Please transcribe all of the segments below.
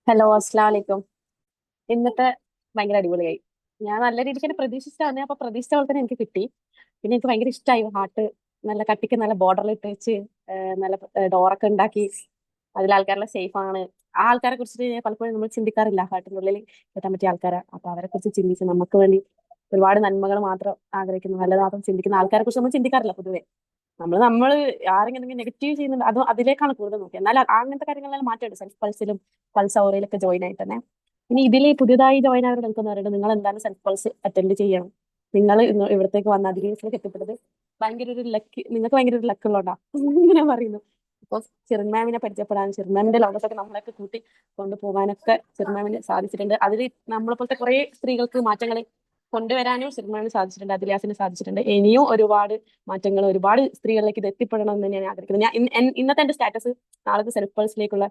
Hello, അസ്സലാമു അലൈക്കും. ഇന്നത്തെ ഭയങ്കര അടിപൊളിയായി. ഞാൻ നല്ല രീതിക്ക് തന്നെ പ്രതീക്ഷിച്ചിട്ടാ വന്നേ. അപ്പൊ പ്രതീക്ഷിച്ച പോലെ തന്നെ എനിക്ക് കിട്ടി. പിന്നെ എനിക്ക് ഭയങ്കര ഇഷ്ടമായി ഹാർട്ട്. നല്ല കട്ടിക്ക് നല്ല ബോർഡറിൽ ഇട്ട് വെച്ച് നല്ല ഡോറൊക്കെ ഉണ്ടാക്കി അതിൽ ആൾക്കാരെല്ലാം സേഫ് ആണ്. ആ ആൾക്കാരെ കുറിച്ചിട്ട് ഞാൻ പലപ്പോഴും നമ്മൾ ചിന്തിക്കാറില്ല. ഹാർട്ടിന്റെ ഉള്ളിൽ എത്താൻ പറ്റിയ ആൾക്കാരെ. അപ്പൊ അവരെ കുറിച്ച് ചിന്തിച്ച് നമുക്ക് വേണ്ടി ഒരുപാട് നന്മകൾ മാത്രം ആഗ്രഹിക്കുന്നു, നല്ലത് മാത്രം ചിന്തിക്കുന്ന ആൾക്കാരെ കുറിച്ച് നമ്മൾ ചിന്തിക്കാറില്ല പൊതുവെ. നമ്മള് ആരെങ്കിലും നെഗറ്റീവ് ചെയ്യുന്നുണ്ട് അത് അതിലേക്കാണ് കൂടുതൽ നോക്കുക. എന്നാൽ അങ്ങനത്തെ കാര്യങ്ങളെല്ലാം മാറ്റമുണ്ട്. സെൽഫ് പൾസിലും പൾസ് ഓറയിലൊക്കെ ജോയിൻ ആയിട്ട് തന്നെ. ഇനി ഇതിൽ പുതിയതായി ജോയിൻ ആയവർ നിൽക്കുന്നവരുണ്ട്. നിങ്ങൾ എന്താണ് സെൽഫ് പൾസ് അറ്റൻഡ് ചെയ്യണം. നിങ്ങൾ ഇവിടത്തേക്ക് വന്ന അതിഥിയിലേക്ക് എത്തിപ്പെട്ടത് ഭയങ്കര ഒരു ലക്ക്, നിങ്ങൾക്ക് ഭയങ്കര ഒരു ലക്ക് ഉള്ളോണ്ടാ ഇങ്ങനെ പറയുന്നു. ഇപ്പൊ ചെറുമാമിനെ പരിചയപ്പെടാൻ, ചെറുമാമിന്റെ ലോകത്തൊക്കെ നമ്മളൊക്കെ കൂട്ടി കൊണ്ടുപോകാനൊക്കെ ചെറുമാമിന് സാധിച്ചിട്ടുണ്ട്. അതിൽ നമ്മളെ പോലത്തെ കുറെ സ്ത്രീകൾക്ക് മാറ്റങ്ങൾ കൊണ്ടുവരാനും ചെറുമാമിന് സാധിച്ചിട്ടുണ്ട്, അതിലാസിന് സാധിച്ചിട്ടുണ്ട്. ഇനിയും ഒരുപാട് മാറ്റങ്ങൾ ഒരുപാട് സ്ത്രീകളിലേക്ക് ഇത് എത്തിപ്പെടണം എന്ന് തന്നെയാണ് ഞാൻ ആഗ്രഹിക്കുന്നത്. ഞാൻ ഇന്നത്തെ എന്റെ സ്റ്റാറ്റസ് നാളത്തെ സെൽഫ് പേഴ്സിലേക്കുള്ള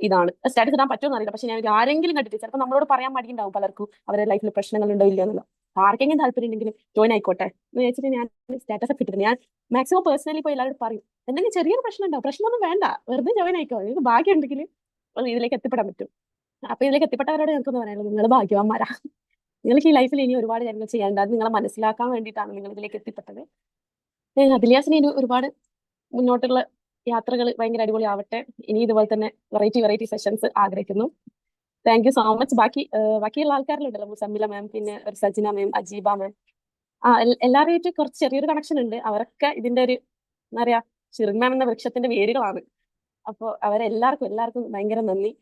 ഇതാണ്. സ്റ്റാറ്റസ് ഇടാൻ പറ്റുമെന്ന് അറിയില്ല, പക്ഷെ ഞാൻ ഇത് ആരെങ്കിലും കണ്ടിട്ട് ചിലപ്പോൾ നമ്മളോട് പറയാൻ മടിയുണ്ടാവും പലർക്കും, അവരുടെ ലൈഫിൽ പ്രശ്നങ്ങൾ ഉണ്ടോ ഇല്ലയോ എന്നുള്ളത്. ആർക്കെങ്കിലും താല്പര്യം ഉണ്ടെങ്കിൽ ജോയിൻ ആയിക്കോട്ടെ എന്ന് വെച്ചിട്ട് ഞാൻ സ്റ്റാറ്റസ് ഒക്കെ ഇട്ടിട്ടുണ്ട്. ഞാൻ മാക്സിമം പേഴ്സണലി പോയി എല്ലാവരും പറയും, എന്തെങ്കിലും ചെറിയൊരു പ്രശ്നം ഉണ്ടാവും, പ്രശ്നമൊന്നും വേണ്ട, വെറുതെ ജോയിൻ ആയിക്കോ, നിങ്ങൾക്ക് ഭാഗ്യം ഉണ്ടെങ്കിൽ ഇതിലേക്ക് എത്തിപ്പെടാൻ പറ്റും. അപ്പൊ ഇതിലേക്ക് എത്തിപ്പെട്ടവരോട് ഞങ്ങൾക്കൊന്ന് പറയാനുള്ളത്, നിങ്ങൾ ഭാഗ്യവാന്മാരാ. നിങ്ങൾക്ക് ഈ ലൈഫിൽ ഇനി ഒരുപാട് കാര്യങ്ങൾ ചെയ്യാനുണ്ട്. അത് നിങ്ങളെ മനസ്സിലാക്കാൻ വേണ്ടിയിട്ടാണ് നിങ്ങൾ ഇതിലേക്ക് എത്തിപ്പെട്ടത്. അതിലിയാസിന് ഇനി ഒരുപാട് മുന്നോട്ടുള്ള യാത്രകൾ ഭയങ്കര അടിപൊളിയാവട്ടെ. ഇനി ഇതുപോലെ തന്നെ വെറൈറ്റി വെറൈറ്റി സെഷൻസ് ആഗ്രഹിക്കുന്നു. Thank you so much. ബാക്കിയുള്ള ആൾക്കാരിലുണ്ടല്ലോ, മുസമ്മില മാം, പിന്നെ ഒരു സജിന മാം, അജീബ മാം, എല്ലാവരുമായിട്ട് കുറച്ച് ചെറിയൊരു കണക്ഷൻ ഉണ്ട്. അവരൊക്കെ ഇതിന്റെ ഒരു എന്താ പറയാ, ഷിറിൻ മാം എന്ന വൃക്ഷത്തിന്റെ വേരുകളാണ്. അപ്പോൾ അവരെല്ലാവർക്കും എല്ലാവർക്കും ഭയങ്കര നന്ദി.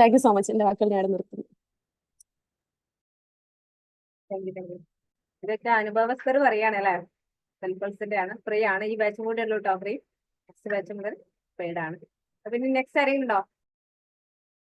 Thank you so much. എന്റെ വാക്കുകൾ ഞാൻ നിർത്തുന്നു. Thank you, thank you. ഇതൊക്കെ അനുഭവസ്ഥർ പറയാണ് അല്ലേ. സെൽഫ് പൾസിന്റെ ആണ്, ഫ്രീ ആണ്. ഈ ബാച്ചും കൂടെ ഉള്ളൂ കേട്ടോ, ഫ്രീ. നെക്സ്റ്റ് ബാച്ച് മുതൽ പെയ്ഡ് ആണ്. അപ്പൊ ഇനി നെക്സ്റ്റ് ആരെങ്കിലും ഉണ്ടോ?